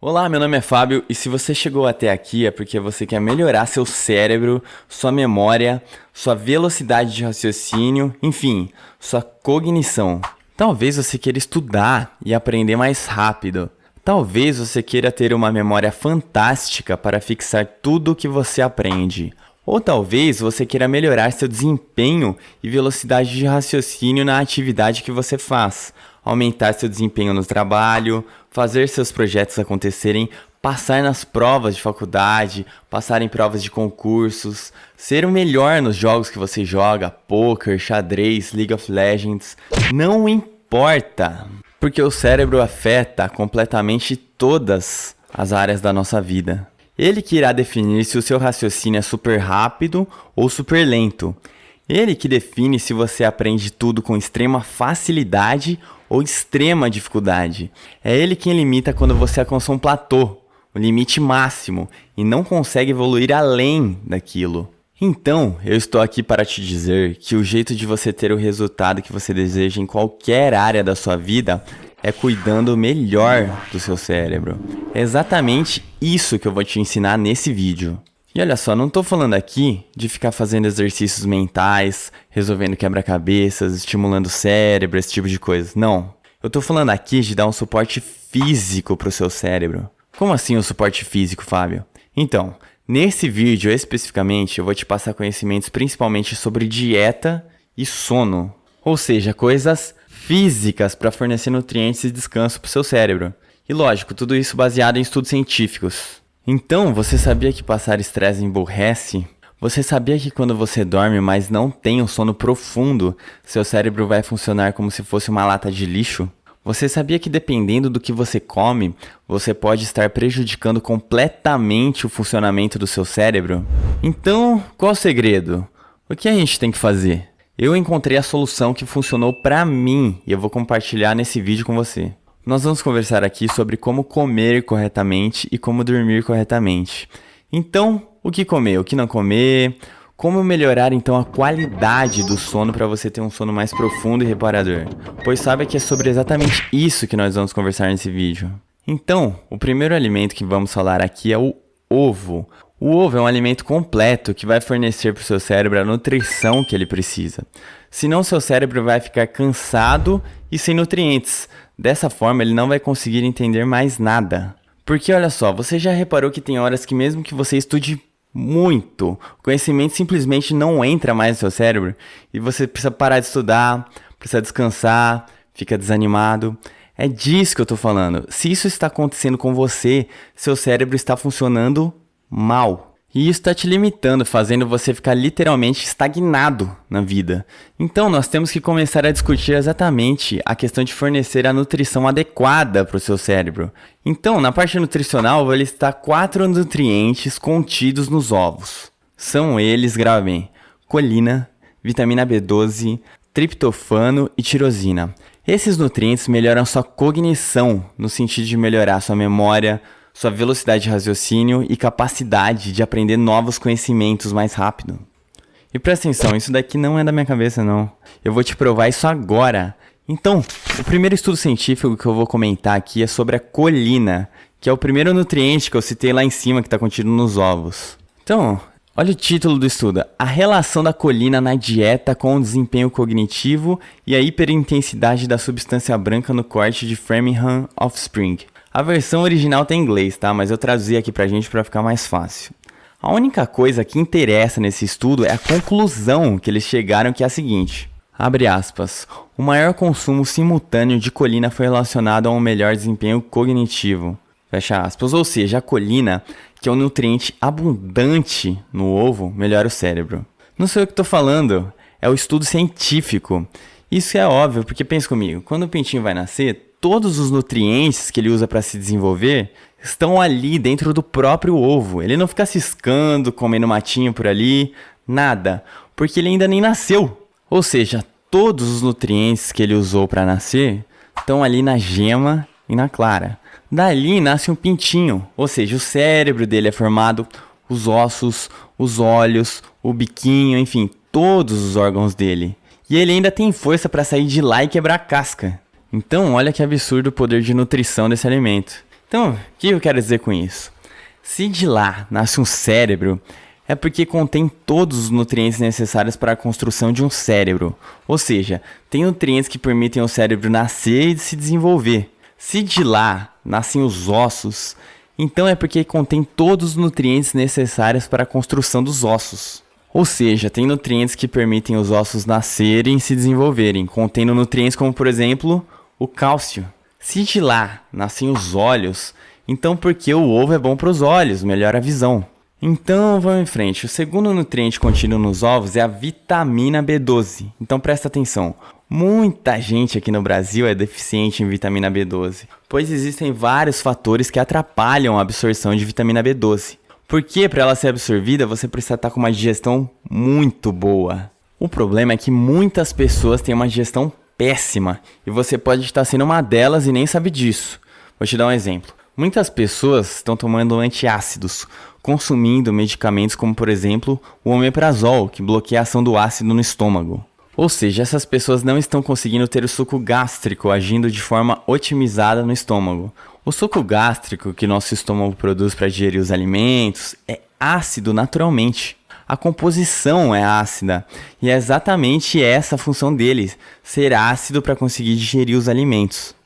Olá, meu nome é Fábio e se você chegou até aqui é porque você quer melhorar seu cérebro, sua memória, sua velocidade de raciocínio, enfim, sua cognição. Talvez você queira estudar e aprender mais rápido. Talvez você queira ter uma memória fantástica para fixar tudo o que você aprende. Ou talvez você queira melhorar seu desempenho e velocidade de raciocínio na atividade que você faz, aumentar seu desempenho no trabalho, fazer seus projetos acontecerem, passar nas provas de faculdade, passar em provas de concursos, ser o melhor nos jogos que você joga, poker, xadrez, League of Legends. Não importa, porque o cérebro afeta completamente todas as áreas da nossa vida. Ele que irá definir se o seu raciocínio é super rápido ou super lento. Ele que define se você aprende tudo com extrema facilidade ou extrema dificuldade. É ele quem limita quando você alcança um platô, o limite máximo, e não consegue evoluir além daquilo. Então, eu estou aqui para te dizer que o jeito de você ter o resultado que você deseja em qualquer área da sua vida é cuidando melhor do seu cérebro. É exatamente isso que eu vou te ensinar nesse vídeo. E olha só, não estou falando aqui de ficar fazendo exercícios mentais, resolvendo quebra-cabeças, estimulando o cérebro, esse tipo de coisa. Não. Eu estou falando aqui de dar um suporte físico para o seu cérebro. Como assim um suporte físico, Fábio? Então, nesse vídeo especificamente, eu vou te passar conhecimentos principalmente sobre dieta e sono. Ou seja, coisas físicas para fornecer nutrientes e descanso para o seu cérebro. E lógico, tudo isso baseado em estudos científicos. Então, você sabia que passar estresse emburrece? Você sabia que quando você dorme, mas não tem um sono profundo, seu cérebro vai funcionar como se fosse uma lata de lixo? Você sabia que dependendo do que você come, você pode estar prejudicando completamente o funcionamento do seu cérebro? Então, qual o segredo? O que a gente tem que fazer? Eu encontrei a solução que funcionou pra mim e eu vou compartilhar nesse vídeo com você. Nós vamos conversar aqui sobre como comer corretamente e como dormir corretamente. Então, o que comer, o que não comer, como melhorar então a qualidade do sono para você ter um sono mais profundo e reparador. Pois sabe que é sobre exatamente isso que nós vamos conversar nesse vídeo. Então, o primeiro alimento que vamos falar aqui é o ovo. O ovo é um alimento completo que vai fornecer para o seu cérebro a nutrição que ele precisa. Senão seu cérebro vai ficar cansado e sem nutrientes. Dessa forma ele não vai conseguir entender mais nada. Porque olha só, você já reparou que tem horas que mesmo que você estude muito, o conhecimento simplesmente não entra mais no seu cérebro e você precisa parar de estudar, precisa descansar, fica desanimado. É disso que eu tô falando. Se isso está acontecendo com você, seu cérebro está funcionando mal. E isso está te limitando, fazendo você ficar literalmente estagnado na vida. Então nós temos que começar a discutir exatamente a questão de fornecer a nutrição adequada para o seu cérebro. Então, na parte nutricional, eu vou listar 4 nutrientes contidos nos ovos. São eles, grave bem, colina, vitamina B12, triptofano e tirosina. Esses nutrientes melhoram sua cognição, no sentido de melhorar sua memória, sua velocidade de raciocínio e capacidade de aprender novos conhecimentos mais rápido. E presta atenção, isso daqui não é da minha cabeça não. Eu vou te provar isso agora. Então, o primeiro estudo científico que eu vou comentar aqui é sobre a colina, que é o primeiro nutriente que eu citei lá em cima que está contido nos ovos. Então, olha o título do estudo. A relação da colina na dieta com o desempenho cognitivo e a hiperintensidade da substância branca no corte de Framingham Offspring. A versão original tem em inglês, tá? Mas eu traduzi aqui pra gente pra ficar mais fácil. A única coisa que interessa nesse estudo é a conclusão que eles chegaram, que é a seguinte. Abre aspas. O maior consumo simultâneo de colina foi relacionado a um melhor desempenho cognitivo. Fecha aspas. Ou seja, a colina, que é um nutriente abundante no ovo, melhora o cérebro. Não sou eu que tô falando, é o estudo científico. Isso é óbvio, porque pensa comigo, quando o pintinho vai nascer, todos os nutrientes que ele usa para se desenvolver estão ali dentro do próprio ovo. Ele não fica ciscando, comendo matinho por ali, nada, porque ele ainda nem nasceu. Ou seja, todos os nutrientes que ele usou para nascer estão ali na gema e na clara. Dali nasce um pintinho, ou seja, o cérebro dele é formado, os ossos, os olhos, o biquinho, enfim, todos os órgãos dele. E ele ainda tem força para sair de lá e quebrar a casca. Então, olha que absurdo o poder de nutrição desse alimento. Então, o que eu quero dizer com isso? Se de lá nasce um cérebro, é porque contém todos os nutrientes necessários para a construção de um cérebro. Ou seja, tem nutrientes que permitem ao cérebro nascer e se desenvolver. Se de lá nascem os ossos, então é porque contém todos os nutrientes necessários para a construção dos ossos. Ou seja, tem nutrientes que permitem os ossos nascerem e se desenvolverem, contendo nutrientes como, por exemplo, o cálcio. Se de lá nascem os olhos, então porque o ovo é bom para os olhos, melhora a visão. Então vamos em frente. O segundo nutriente contido nos ovos é a vitamina B12. Então presta atenção. Muita gente aqui no Brasil é deficiente em vitamina B12, pois existem vários fatores que atrapalham a absorção de vitamina B12. Porque para ela ser absorvida, você precisa estar com uma digestão muito boa. O problema é que muitas pessoas têm uma digestão péssima e você pode estar sendo uma delas e nem sabe disso. Vou te dar um exemplo. Muitas pessoas estão tomando antiácidos, consumindo medicamentos como, por exemplo, o omeprazol, que bloqueia a ação do ácido no estômago. Ou seja, essas pessoas não estão conseguindo ter o suco gástrico agindo de forma otimizada no estômago. O suco gástrico que nosso estômago produz para digerir os alimentos é ácido naturalmente. A composição é ácida e é exatamente essa a função dele, ser ácido para conseguir digerir os alimentos.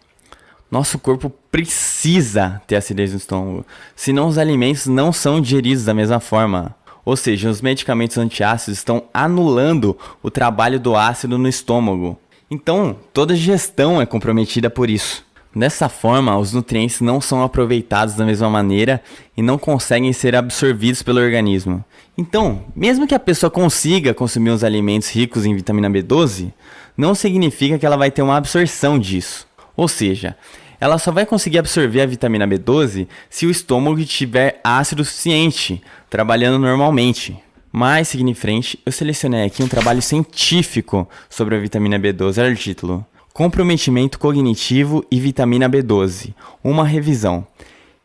Nosso corpo precisa ter acidez no estômago, senão os alimentos não são digeridos da mesma forma. Ou seja, os medicamentos antiácidos estão anulando o trabalho do ácido no estômago. Então, toda a digestão é comprometida por isso. Dessa forma, os nutrientes não são aproveitados da mesma maneira e não conseguem ser absorvidos pelo organismo. Então, mesmo que a pessoa consiga consumir os alimentos ricos em vitamina B12, não significa que ela vai ter uma absorção disso. Ou seja, ela só vai conseguir absorver a vitamina B12 se o estômago tiver ácido suficiente, trabalhando normalmente. Mas, seguindo em frente, eu selecionei aqui um trabalho científico sobre a vitamina B12. Olha o título. Comprometimento cognitivo e vitamina B12. Uma revisão.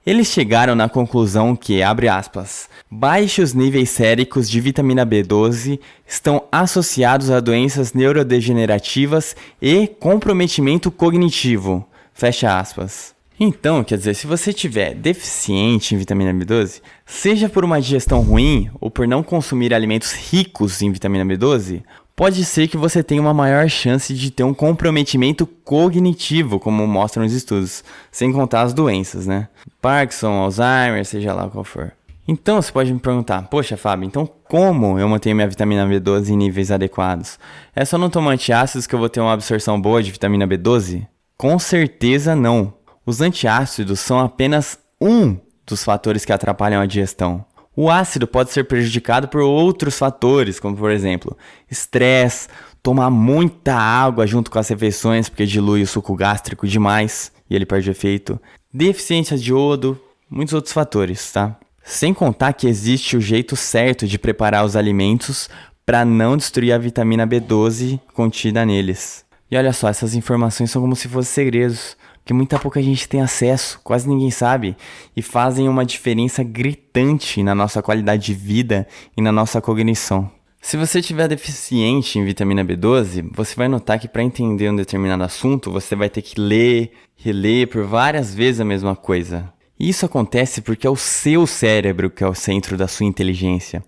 Eles chegaram na conclusão que, abre aspas, baixos níveis séricos de vitamina B12 estão associados a doenças neurodegenerativas e comprometimento cognitivo. Fecha aspas. Então, quer dizer, se você tiver deficiente em vitamina B12, seja por uma digestão ruim ou por não consumir alimentos ricos em vitamina B12, pode ser que você tenha uma maior chance de ter um comprometimento cognitivo, como mostram os estudos, sem contar as doenças, né? Parkinson, Alzheimer, seja lá qual for. Então você pode me perguntar, poxa Fábio, então como eu mantenho minha vitamina B12 em níveis adequados? É só não tomar antiácidos que eu vou ter uma absorção boa de vitamina B12? Com certeza não. Os antiácidos são apenas um dos fatores que atrapalham a digestão. O ácido pode ser prejudicado por outros fatores, como por exemplo, estresse, tomar muita água junto com as refeições porque dilui o suco gástrico demais e ele perde efeito, deficiência de iodo, muitos outros fatores, tá? Sem contar que existe o jeito certo de preparar os alimentos para não destruir a vitamina B12 contida neles. E olha só, essas informações são como se fossem segredos, que muita pouca gente tem acesso, quase ninguém sabe, e fazem uma diferença gritante na nossa qualidade de vida e na nossa cognição. Se você tiver deficiente em vitamina B12, você vai notar que para entender um determinado assunto, você vai ter que ler, reler por várias vezes a mesma coisa. E isso acontece porque é o seu cérebro que é o centro da sua inteligência.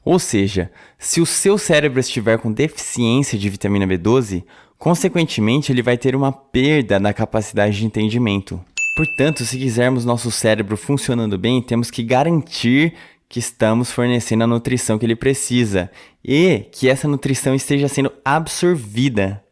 Ou seja, se o seu cérebro estiver com deficiência de vitamina B12, consequentemente, ele vai ter uma perda na capacidade de entendimento. Portanto, se quisermos nosso cérebro funcionando bem, temos que garantir que estamos fornecendo a nutrição que ele precisa e que essa nutrição esteja sendo absorvida.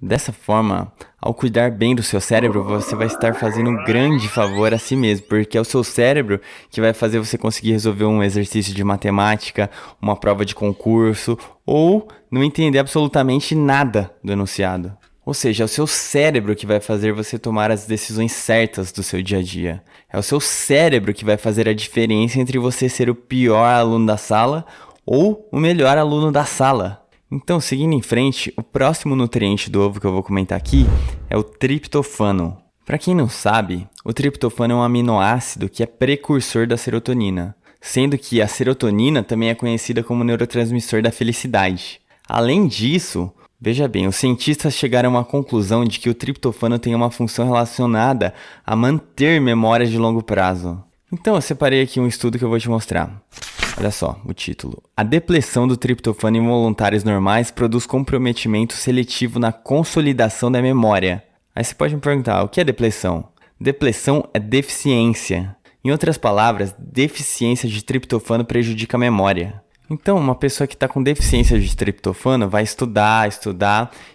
Dessa forma, ao cuidar bem do seu cérebro, você vai estar fazendo um grande favor a si mesmo, porque é o seu cérebro que vai fazer você conseguir resolver um exercício de matemática, uma prova de concurso, ou não entender absolutamente nada do enunciado. Ou seja, é o seu cérebro que vai fazer você tomar as decisões certas do seu dia a dia. É o seu cérebro que vai fazer a diferença entre você ser o pior aluno da sala ou o melhor aluno da sala. Então, seguindo em frente, o próximo nutriente do ovo que eu vou comentar aqui é o triptofano. Para quem não sabe, o triptofano é um aminoácido que é precursor da serotonina, sendo que a serotonina também é conhecida como neurotransmissor da felicidade. Além disso, Veja bem, os cientistas chegaram à conclusão de que o triptofano tem uma função relacionada a manter memórias de longo prazo. Então eu separei aqui um estudo que eu vou te mostrar. Olha só, o título. A depleção do triptofano em voluntários normais produz comprometimento seletivo na consolidação da memória. Aí você pode me perguntar, o que é depleção? Depleção é deficiência. Em outras palavras, deficiência de triptofano prejudica a memória. Então, uma pessoa que está com deficiência de triptofano vai estudar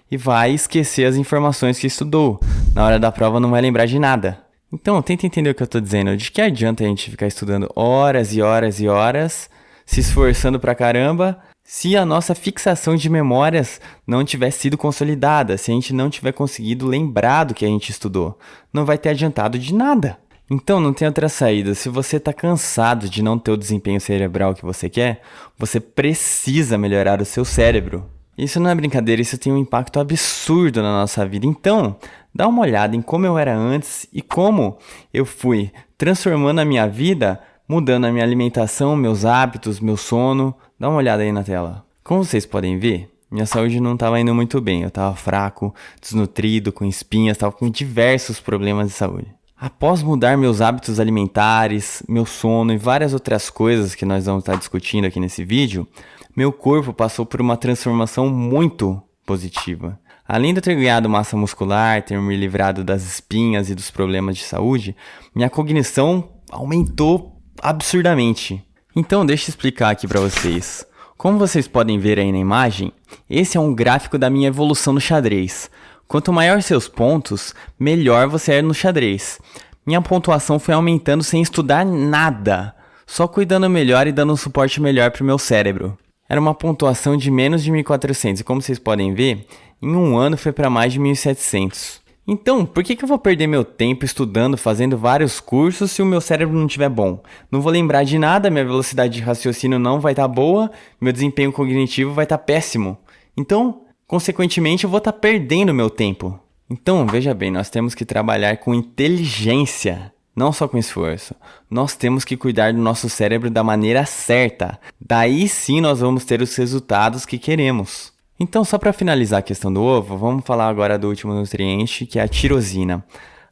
e vai esquecer as informações que estudou. Na hora da prova não vai lembrar de nada. Então, tenta entender o que eu estou dizendo. De que adianta a gente ficar estudando horas e horas e horas, se esforçando pra caramba, se a nossa fixação de memórias não tiver sido consolidada, se a gente não tiver conseguido lembrar do que a gente estudou? Não vai ter adiantado de nada. Então, não tem outra saída. Se você está cansado de não ter o desempenho cerebral que você quer, você precisa melhorar o seu cérebro. Isso não é brincadeira, isso tem um impacto absurdo na nossa vida. Então, dá uma olhada em como eu era antes e como eu fui transformando a minha vida, mudando a minha alimentação, meus hábitos, meu sono. Dá uma olhada aí na tela. Como vocês podem ver, minha saúde não estava indo muito bem. Eu estava fraco, desnutrido, com espinhas, estava com diversos problemas de saúde. Após mudar meus hábitos alimentares, meu sono e várias outras coisas que nós vamos estar discutindo aqui nesse vídeo, meu corpo passou por uma transformação muito positiva. Além de eu ter ganhado massa muscular, ter me livrado das espinhas e dos problemas de saúde, minha cognição aumentou absurdamente. Então deixa eu explicar aqui para vocês. Como vocês podem ver aí na imagem, esse é um gráfico da minha evolução no xadrez. Quanto maior seus pontos, melhor você é no xadrez. Minha pontuação foi aumentando sem estudar nada, só cuidando melhor e dando um suporte melhor para o meu cérebro. Era uma pontuação de menos de 1.400 e como vocês podem ver, em um ano foi para mais de 1.700. Então, por que eu vou perder meu tempo estudando, fazendo vários cursos se o meu cérebro não estiver bom? Não vou lembrar de nada, minha velocidade de raciocínio não vai estar boa, meu desempenho cognitivo vai estar péssimo. Então, consequentemente, eu vou estar perdendo meu tempo. Então, veja bem, nós temos que trabalhar com inteligência, não só com esforço. Nós temos que cuidar do nosso cérebro da maneira certa. Daí sim nós vamos ter os resultados que queremos. Então, só para finalizar a questão do ovo, vamos falar agora do último nutriente, que é a tirosina.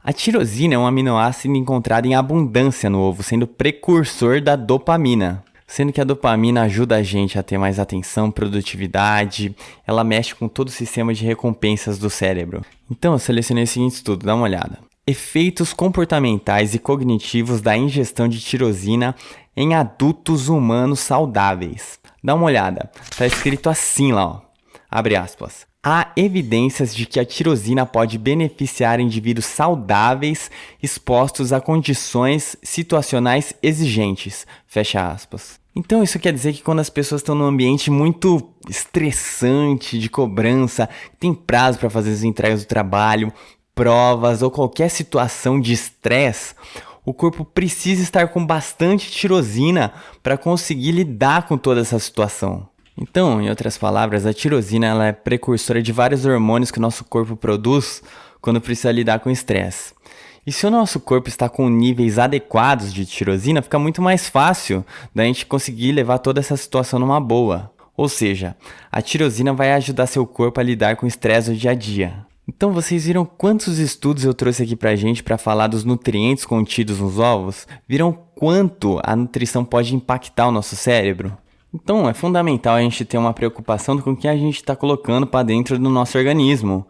A tirosina é um aminoácido encontrado em abundância no ovo, sendo precursor da dopamina. Sendo que a dopamina ajuda a gente a ter mais atenção, produtividade, ela mexe com todo o sistema de recompensas do cérebro. Então eu selecionei o seguinte estudo, dá uma olhada. Efeitos comportamentais e cognitivos da ingestão de tirosina em adultos humanos saudáveis. Dá uma olhada, tá escrito assim lá, ó. Abre aspas. Há evidências de que a tirosina pode beneficiar indivíduos saudáveis expostos a condições situacionais exigentes. Fecha aspas. Então isso quer dizer que quando as pessoas estão num ambiente muito estressante, de cobrança, tem prazo para fazer as entregas do trabalho, provas ou qualquer situação de estresse, o corpo precisa estar com bastante tirosina para conseguir lidar com toda essa situação. Então, em outras palavras, a tirosina ela é precursora de vários hormônios que o nosso corpo produz quando precisa lidar com estresse. E se o nosso corpo está com níveis adequados de tirosina, fica muito mais fácil da gente conseguir levar toda essa situação numa boa. Ou seja, a tirosina vai ajudar seu corpo a lidar com o estresse do dia a dia. Então vocês viram quantos estudos eu trouxe aqui pra gente para falar dos nutrientes contidos nos ovos? Viram quanto a nutrição pode impactar o nosso cérebro? Então, é fundamental a gente ter uma preocupação com o que a gente está colocando para dentro do nosso organismo,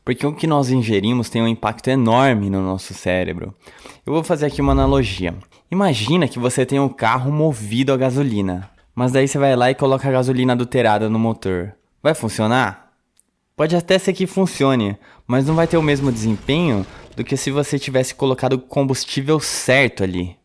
porque o que nós ingerimos tem um impacto enorme no nosso cérebro. Eu vou fazer aqui uma analogia. Imagina que você tem um carro movido a gasolina, mas daí você vai lá e coloca a gasolina adulterada no motor. Vai funcionar? Pode até ser que funcione, mas não vai ter o mesmo desempenho do que se você tivesse colocado o combustível certo ali.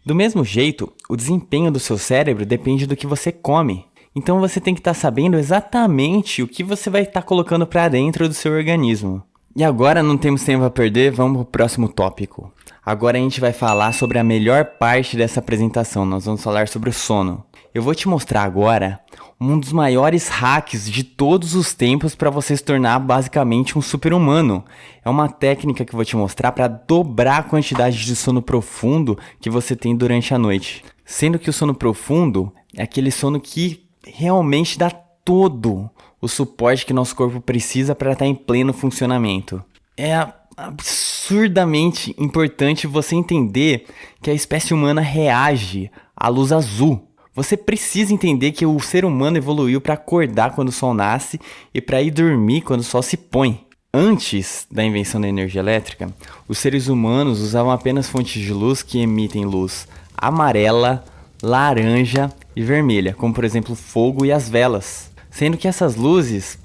Do mesmo jeito, o desempenho do seu cérebro depende do que você come. Então você tem que estar sabendo exatamente o que você vai estar colocando para dentro do seu organismo. E agora não temos tempo a perder, vamos para o próximo tópico. Agora a gente vai falar sobre a melhor parte dessa apresentação, nós vamos falar sobre o sono. Eu vou te mostrar agora um dos maiores hacks de todos os tempos para você se tornar basicamente um super-humano. É uma técnica que eu vou te mostrar para dobrar a quantidade de sono profundo que você tem durante a noite. Sendo que o sono profundo é aquele sono que realmente dá todo o suporte que nosso corpo precisa para estar em pleno funcionamento. É absurdamente importante você entender que a espécie humana reage à luz azul. Você precisa entender que o ser humano evoluiu para acordar quando o sol nasce e para ir dormir quando o sol se põe. Antes da invenção da energia elétrica, os seres humanos usavam apenas fontes de luz que emitem luz amarela, laranja e vermelha, como por exemplo o fogo e as velas. Sendo que essas luzes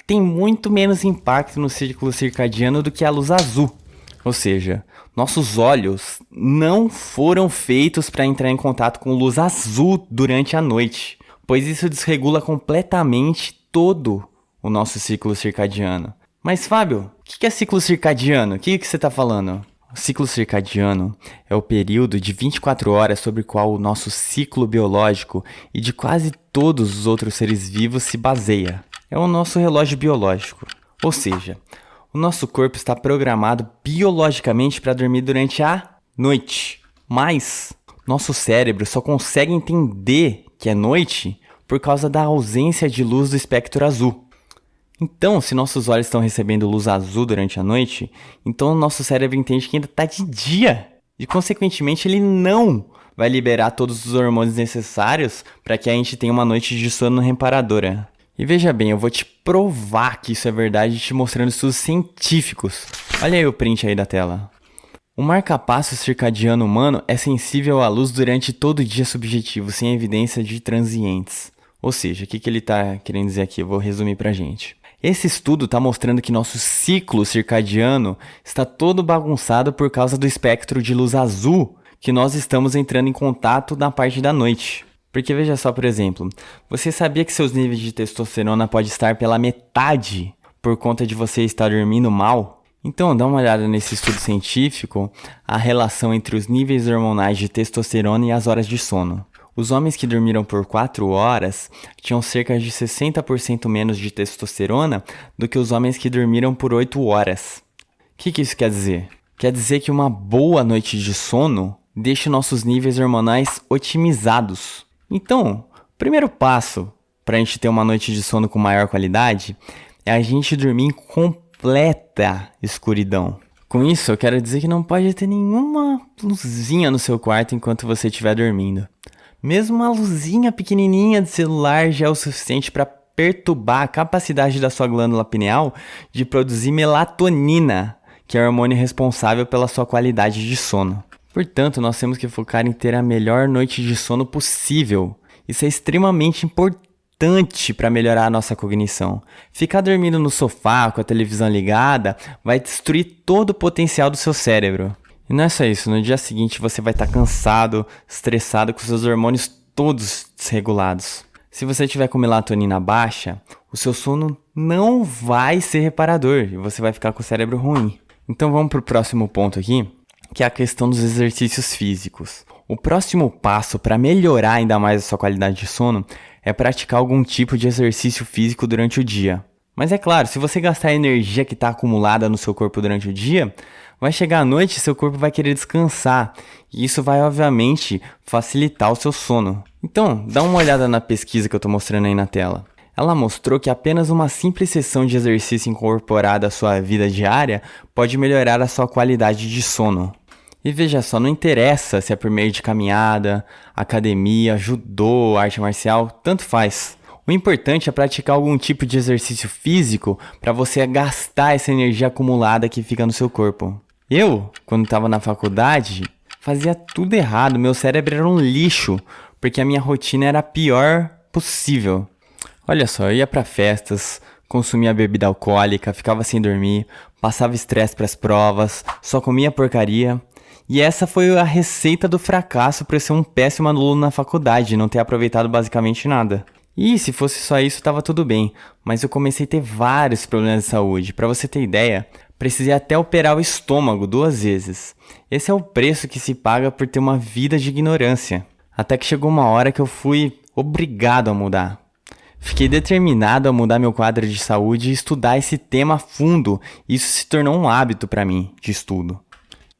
têm muito menos impacto no ciclo circadiano do que a luz azul. Ou seja, nossos olhos não foram feitos para entrar em contato com luz azul durante a noite, pois isso desregula completamente todo o nosso ciclo circadiano. Mas Fábio, o que é ciclo circadiano? O que você está falando? O ciclo circadiano é o período de 24 horas sobre o qual o nosso ciclo biológico e de quase todos os outros seres vivos se baseia. É o nosso relógio biológico. Ou seja, o nosso corpo está programado biologicamente para dormir durante a noite. Mas nosso cérebro só consegue entender que é noite por causa da ausência de luz do espectro azul. Então, se nossos olhos estão recebendo luz azul durante a noite, então o nosso cérebro entende que ainda está de dia. E, consequentemente, ele não vai liberar todos os hormônios necessários para que a gente tenha uma noite de sono reparadora. E veja bem, eu vou te provar que isso é verdade te mostrando estudos científicos. Olha aí o print aí da tela. O marca-passo circadiano humano é sensível à luz durante todo o dia subjetivo, sem evidência de transientes. Ou seja, o que ele está querendo dizer aqui? Eu vou resumir pra gente. Esse estudo está mostrando que nosso ciclo circadiano está todo bagunçado por causa do espectro de luz azul que nós estamos entrando em contato na parte da noite. Porque veja só, por exemplo, você sabia que seus níveis de testosterona podem estar pela metade por conta de você estar dormindo mal? Então, dá uma olhada nesse estudo científico, a relação entre os níveis hormonais de testosterona e as horas de sono. Os homens que dormiram por 4 horas tinham cerca de 60% menos de testosterona do que os homens que dormiram por 8 horas. O que isso quer dizer? Quer dizer que uma boa noite de sono deixa nossos níveis hormonais otimizados. Então, o primeiro passo para a gente ter uma noite de sono com maior qualidade é a gente dormir em completa escuridão. Com isso, eu quero dizer que não pode ter nenhuma luzinha no seu quarto enquanto você estiver dormindo. Mesmo uma luzinha pequenininha de celular já é o suficiente para perturbar a capacidade da sua glândula pineal de produzir melatonina, que é o hormônio responsável pela sua qualidade de sono. Portanto, nós temos que focar em ter a melhor noite de sono possível. Isso é extremamente importante para melhorar a nossa cognição. Ficar dormindo no sofá com a televisão ligada vai destruir todo o potencial do seu cérebro. E não é só isso, no dia seguinte você vai estar cansado, estressado, com seus hormônios todos desregulados. Se você tiver com melatonina baixa, o seu sono não vai ser reparador e você vai ficar com o cérebro ruim. Então vamos para o próximo ponto aqui, que é a questão dos exercícios físicos. O próximo passo para melhorar ainda mais a sua qualidade de sono é praticar algum tipo de exercício físico durante o dia. Mas é claro, se você gastar a energia que está acumulada no seu corpo durante o dia, vai chegar à noite e seu corpo vai querer descansar. E isso vai, obviamente, facilitar o seu sono. Então, dá uma olhada na pesquisa que eu estou mostrando aí na tela. Ela mostrou que apenas uma simples sessão de exercício incorporada à sua vida diária pode melhorar a sua qualidade de sono. E veja só, não interessa se é por meio de caminhada, academia, judô, arte marcial, tanto faz. O importante é praticar algum tipo de exercício físico para você gastar essa energia acumulada que fica no seu corpo. Eu, quando estava na faculdade, fazia tudo errado. Meu cérebro era um lixo, porque a minha rotina era a pior possível. Olha só, eu ia para festas, consumia bebida alcoólica, ficava sem dormir, passava estresse para as provas, só comia porcaria. E essa foi a receita do fracasso para eu ser um péssimo aluno na faculdade, não ter aproveitado basicamente nada. E se fosse só isso, tava tudo bem, mas eu comecei a ter vários problemas de saúde. Para você ter ideia, precisei até operar o estômago 2 vezes. Esse é o preço que se paga por ter uma vida de ignorância. Até que chegou uma hora que eu fui obrigado a mudar. Fiquei determinado a mudar meu quadro de saúde e estudar esse tema a fundo. Isso se tornou um hábito para mim de estudo.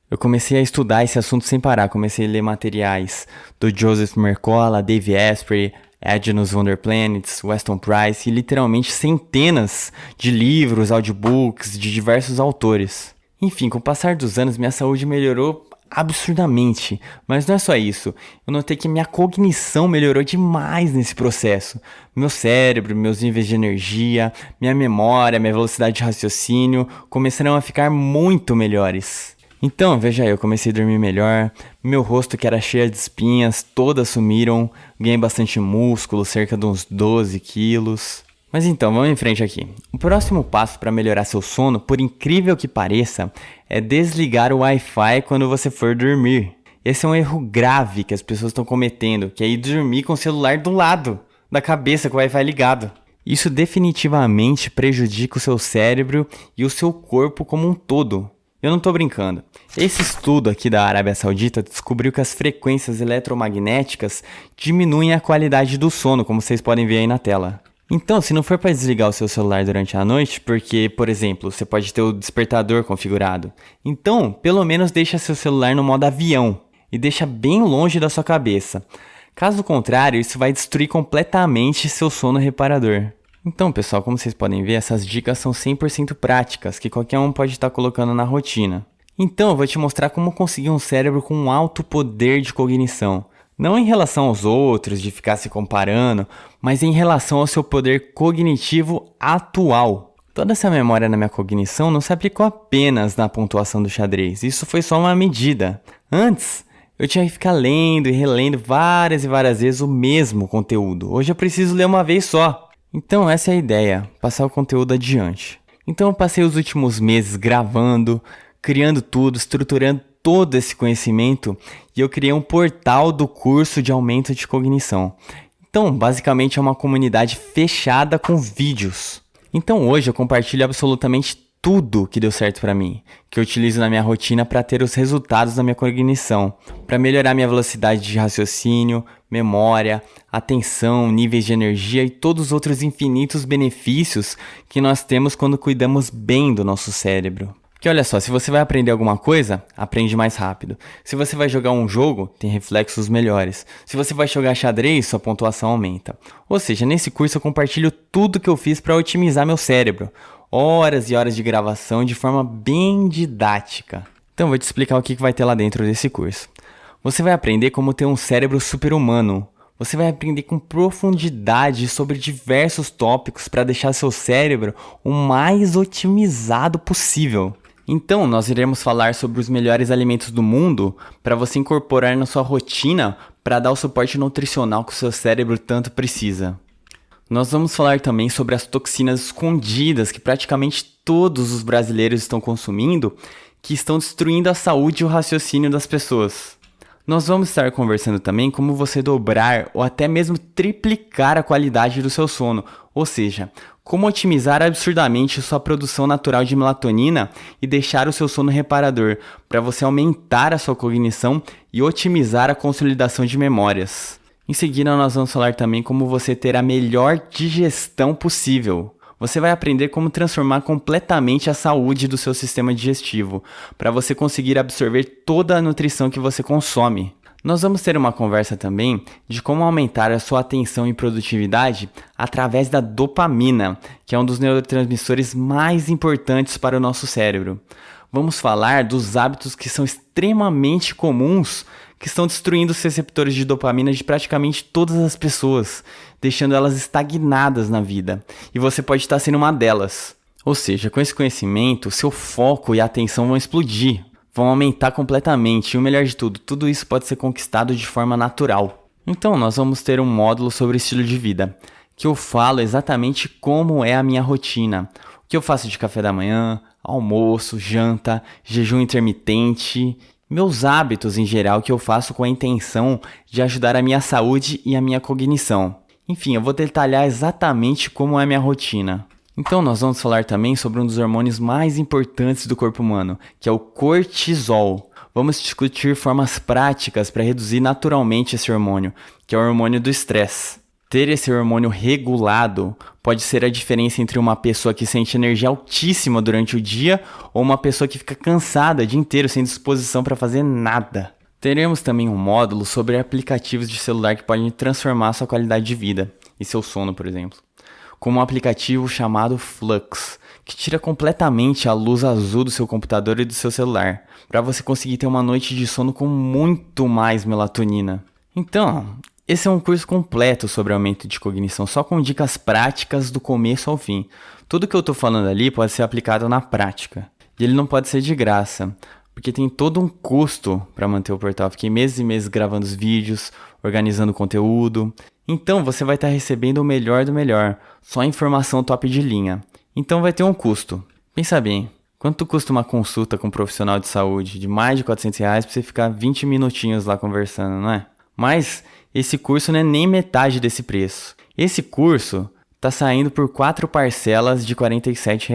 Eu comecei a estudar esse assunto sem parar. Comecei a ler materiais do Joseph Mercola, Dave Asprey, Agnes von der Planets, Weston Price e literalmente centenas de livros, audiobooks de diversos autores. Enfim, com o passar dos anos, minha saúde melhorou absurdamente, mas não é só isso. Eu notei que minha cognição melhorou demais nesse processo. Meu cérebro, meus níveis de energia, minha memória, minha velocidade de raciocínio começaram a ficar muito melhores. Então, veja aí, eu comecei a dormir melhor, meu rosto que era cheio de espinhas, todas sumiram, ganhei bastante músculo, cerca de uns 12 quilos. Mas então, vamos em frente aqui. O próximo passo para melhorar seu sono, por incrível que pareça, é desligar o Wi-Fi quando você for dormir. Esse é um erro grave que as pessoas estão cometendo, que é ir dormir com o celular do lado da cabeça com o Wi-Fi ligado. Isso definitivamente prejudica o seu cérebro e o seu corpo como um todo. Eu não tô brincando. Esse estudo aqui da Arábia Saudita descobriu que as frequências eletromagnéticas diminuem a qualidade do sono, como vocês podem ver aí na tela. Então, se não for para desligar o seu celular durante a noite, porque, por exemplo, você pode ter o despertador configurado, então, pelo menos deixa seu celular no modo avião e deixa bem longe da sua cabeça. Caso contrário, isso vai destruir completamente seu sono reparador. Então, pessoal, como vocês podem ver, essas dicas são 100% práticas, que qualquer um pode estar colocando na rotina. Então, eu vou te mostrar como conseguir um cérebro com um alto poder de cognição. Não em relação aos outros, de ficar se comparando, mas em relação ao seu poder cognitivo atual. Toda essa memória na minha cognição não se aplicou apenas na pontuação do xadrez, isso foi só uma medida. Antes, eu tinha que ficar lendo e relendo várias e várias vezes o mesmo conteúdo. Hoje eu preciso ler uma vez só. Então essa é a ideia, passar o conteúdo adiante. Então eu passei os últimos meses gravando, criando tudo, estruturando todo esse conhecimento e eu criei um portal do curso de aumento de cognição. Então, basicamente é uma comunidade fechada com vídeos. Então hoje eu compartilho absolutamente tudo que deu certo para mim, que eu utilizo na minha rotina para ter os resultados da minha cognição, para melhorar minha velocidade de raciocínio, memória, atenção, níveis de energia e todos os outros infinitos benefícios que nós temos quando cuidamos bem do nosso cérebro. Porque olha só, se você vai aprender alguma coisa, aprende mais rápido. Se você vai jogar um jogo, tem reflexos melhores. Se você vai jogar xadrez, sua pontuação aumenta. Ou seja, nesse curso eu compartilho tudo que eu fiz para otimizar meu cérebro. Horas e horas de gravação de forma bem didática. Então eu vou te explicar o que vai ter lá dentro desse curso. Você vai aprender como ter um cérebro super-humano. Você vai aprender com profundidade sobre diversos tópicos para deixar seu cérebro o mais otimizado possível. Então, nós iremos falar sobre os melhores alimentos do mundo para você incorporar na sua rotina para dar o suporte nutricional que o seu cérebro tanto precisa. Nós vamos falar também sobre as toxinas escondidas que praticamente todos os brasileiros estão consumindo, que estão destruindo a saúde e o raciocínio das pessoas. Nós vamos estar conversando também como você dobrar ou até mesmo triplicar a qualidade do seu sono, ou seja, como otimizar absurdamente sua produção natural de melatonina e deixar o seu sono reparador, para você aumentar a sua cognição e otimizar a consolidação de memórias. Em seguida, nós vamos falar também como você ter a melhor digestão possível. Você vai aprender como transformar completamente a saúde do seu sistema digestivo, para você conseguir absorver toda a nutrição que você consome. Nós vamos ter uma conversa também de como aumentar a sua atenção e produtividade através da dopamina, que é um dos neurotransmissores mais importantes para o nosso cérebro. Vamos falar dos hábitos que são extremamente comuns, que estão destruindo os receptores de dopamina de praticamente todas as pessoas, deixando elas estagnadas na vida. E você pode estar sendo uma delas. Ou seja, com esse conhecimento, seu foco e a atenção vão explodir, vão aumentar completamente. E o melhor de tudo isso pode ser conquistado de forma natural. Então, nós vamos ter um módulo sobre estilo de vida, que eu falo exatamente como é a minha rotina. O que eu faço de café da manhã, almoço, janta, jejum intermitente, meus hábitos em geral que eu faço com a intenção de ajudar a minha saúde e a minha cognição. Enfim, eu vou detalhar exatamente como é a minha rotina. Então nós vamos falar também sobre um dos hormônios mais importantes do corpo humano, que é o cortisol. Vamos discutir formas práticas para reduzir naturalmente esse hormônio, que é o hormônio do estresse. Ter esse hormônio regulado pode ser a diferença entre uma pessoa que sente energia altíssima durante o dia ou uma pessoa que fica cansada o dia inteiro sem disposição para fazer nada. Teremos também um módulo sobre aplicativos de celular que podem transformar sua qualidade de vida e seu sono, por exemplo, como um aplicativo chamado Flux, que tira completamente a luz azul do seu computador e do seu celular, para você conseguir ter uma noite de sono com muito mais melatonina. Então, esse é um curso completo sobre aumento de cognição, só com dicas práticas do começo ao fim. Tudo que eu estou falando ali pode ser aplicado na prática, e ele não pode ser de graça, porque tem todo um custo para manter o portal. Fiquei meses e meses gravando os vídeos, organizando o conteúdo. Então você vai estar recebendo o melhor do melhor, só informação top de linha. Então vai ter um custo. Pensa bem, quanto custa uma consulta com um profissional de saúde de mais de R$ 400 para você ficar 20 minutinhos lá conversando, não é? Mas esse curso não é nem metade desse preço. Esse curso está saindo por 4 parcelas de R$ 47.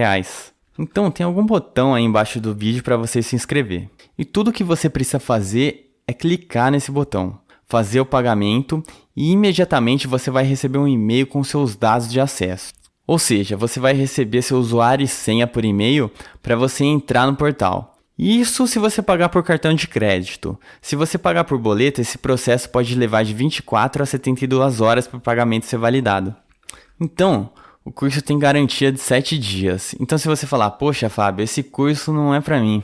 Então tem algum botão aí embaixo do vídeo para você se inscrever. E tudo que você precisa fazer é clicar nesse botão, fazer o pagamento e imediatamente você vai receber um e-mail com seus dados de acesso. Ou seja, você vai receber seu usuário e senha por e-mail para você entrar no portal. Isso se você pagar por cartão de crédito. Se você pagar por boleto, esse processo pode levar de 24 a 72 horas para o pagamento ser validado. Então, o curso tem garantia de 7 dias. Então se você falar, poxa Fábio, esse curso não é pra mim,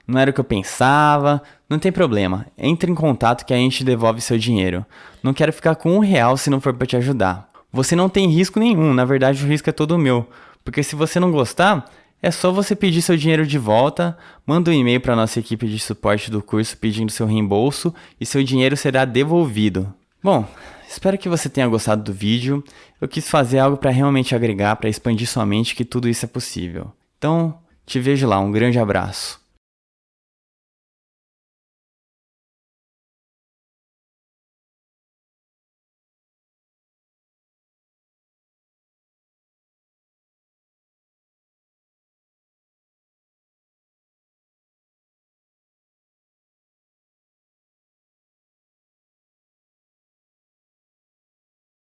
não era o que eu pensava, não tem problema. Entre em contato que a gente devolve seu dinheiro. Não quero ficar com R$ 1 se não for pra te ajudar. Você não tem risco nenhum, na verdade o risco é todo meu. Porque se você não gostar, é só você pedir seu dinheiro de volta, manda um e-mail pra nossa equipe de suporte do curso pedindo seu reembolso e seu dinheiro será devolvido. Bom, espero que você tenha gostado do vídeo. Eu quis fazer algo para realmente agregar, para expandir sua mente que tudo isso é possível. Então, te vejo lá, um grande abraço.